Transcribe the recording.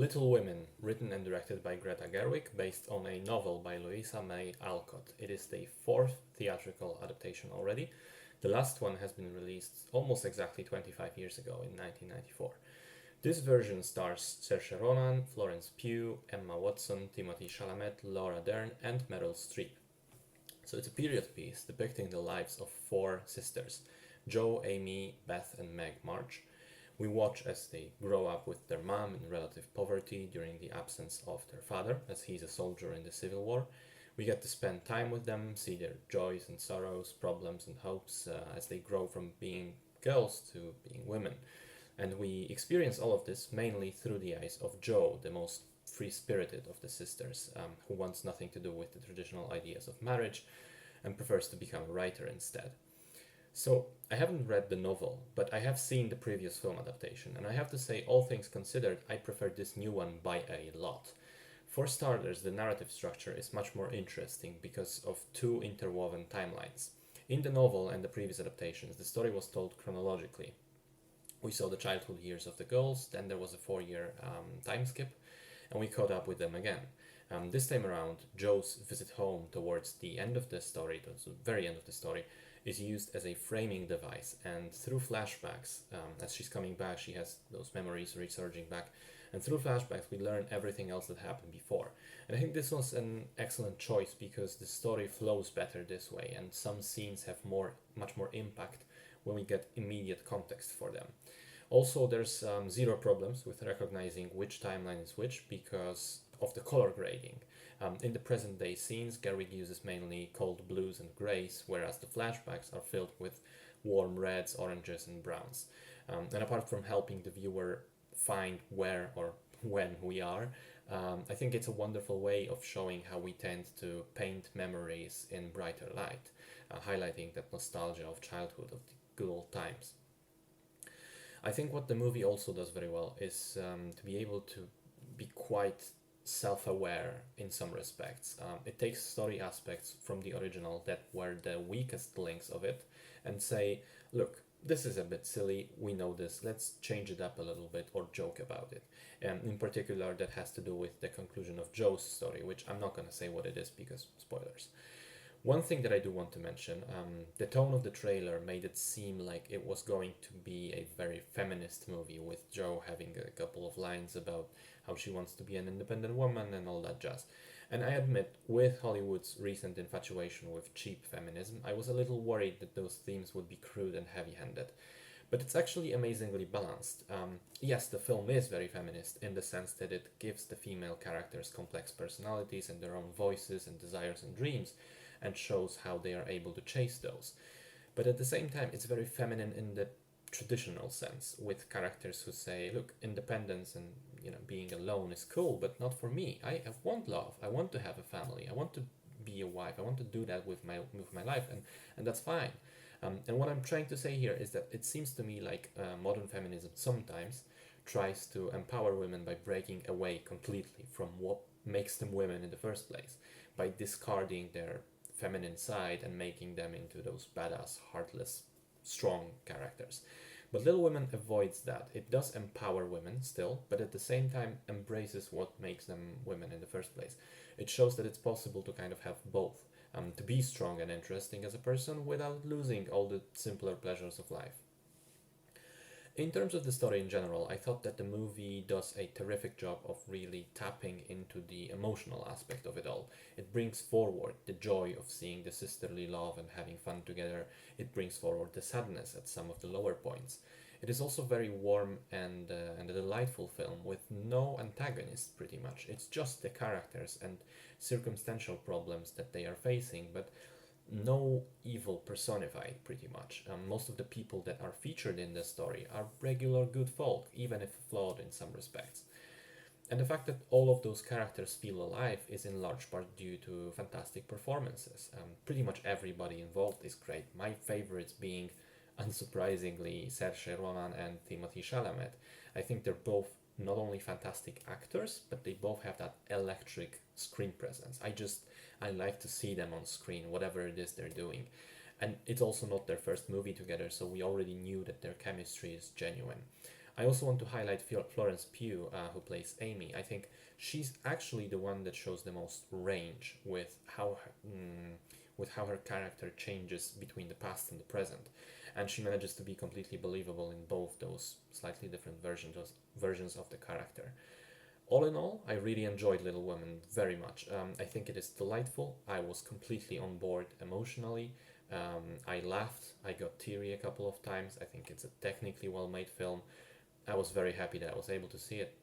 Little Women, written and directed by Greta Gerwig, based on a novel by Louisa May Alcott. It is the fourth theatrical adaptation already. The last one has been released almost exactly 25 years ago in 1994. This version stars Saoirse Ronan, Florence Pugh, Emma Watson, Timothy Chalamet, Laura Dern, and Meryl Streep. So it's a period piece depicting the lives of four sisters, Jo, Amy, Beth, and Meg March. We watch as they grow up with their mom in relative poverty during the absence of their father, as he's a soldier in the Civil War. We get to spend time with them, see their joys and sorrows, problems and hopes as they grow from being girls to being women. And we experience all of this mainly through the eyes of Jo, the most free spirited of the sisters, who wants nothing to do with the traditional ideas of marriage and prefers to become a writer instead. So, I haven't read the novel, but I have seen the previous film adaptation, and I have to say, all things considered, I prefer this new one by a lot. For starters, the narrative structure is much more interesting because of two interwoven timelines. In the novel and the previous adaptations, the story was told chronologically. We saw the childhood years of the girls, then there was a 4 year time skip, and we caught up with them again. This time around, Jo's visit home towards the end of the story, towards the very end of the story, is used as a framing device, and through flashbacks, as she's coming back, she has those memories resurging back, and through flashbacks we learn everything else that happened before. And I think this was an excellent choice because the story flows better this way, and some scenes have much more impact when we get immediate context for them. Also, there's zero problems with recognizing which timeline is which because of the color grading. In the present day scenes, Gerwig uses mainly cold blues and greys, whereas the flashbacks are filled with warm reds, oranges, and browns. And apart from helping the viewer find where or when we are, I think it's a wonderful way of showing how we tend to paint memories in brighter light, highlighting that nostalgia of childhood, of the good old times. I think what the movie also does very well is to be able to be quite self-aware in some respects. It takes story aspects from the original that were the weakest links of it and say, look, this is a bit silly, we know this, let's change it up a little bit or joke about it. And in particular, that has to do with the conclusion of Jo's story, which I'm not going to say what it is because spoilers. One thing that I do want to mention, the tone of the trailer made it seem like it was going to be a very feminist movie with Jo having a couple of lines about how she wants to be an independent woman and all that jazz. And I admit, with Hollywood's recent infatuation with cheap feminism, I was a little worried that those themes would be crude and heavy-handed. But it's actually amazingly balanced. Yes, the film is very feminist in the sense that it gives the female characters complex personalities and their own voices and desires and dreams, and shows how they are able to chase those. But at the same time, it's very feminine in the traditional sense, with characters who say, "Look, independence and being alone is cool, but not for me. I want love. I want to have a family. I want to be a wife. I want to do that with my life, and that's fine." And what I'm trying to say here is that it seems to me like modern feminism sometimes tries to empower women by breaking away completely from what makes them women in the first place, by discarding their feminine side and making them into those badass, heartless, strong characters. But Little Women avoids that. It does empower women still, but at the same time embraces what makes them women in the first place. It shows that it's possible to kind of have both, to be strong and interesting as a person without losing all the simpler pleasures of life. In terms of the story in general, I thought that the movie does a terrific job of really tapping into the emotional aspect of it all. It brings forward the joy of seeing the sisterly love and having fun together. It brings forward the sadness at some of the lower points. It is also very warm and a delightful film with no antagonist, pretty much. It's just the characters and circumstantial problems that they are facing, but no evil personified, pretty much. Most of the people that are featured in the story are regular good folk, even if flawed in some respects. And the fact that all of those characters feel alive is in large part due to fantastic performances. Pretty much everybody involved is great. My favorites being, unsurprisingly, Saoirse Ronan and Timothy Chalamet. I think they're both not only fantastic actors, but they both have that electric screen presence. I like to see them on screen, whatever it is they're doing. And it's also not their first movie together, so we already knew that their chemistry is genuine. I also want to highlight Florence Pugh, who plays Amy. I think she's actually the one that shows the most range with how her character changes between the past and the present, and she manages to be completely believable in both those slightly different versions of the character. All in all, I really enjoyed Little Women very much. I think it is delightful. I was completely on board emotionally. I laughed, I got teary a couple of times. I think it's a technically well made film. I was very happy that I was able to see it.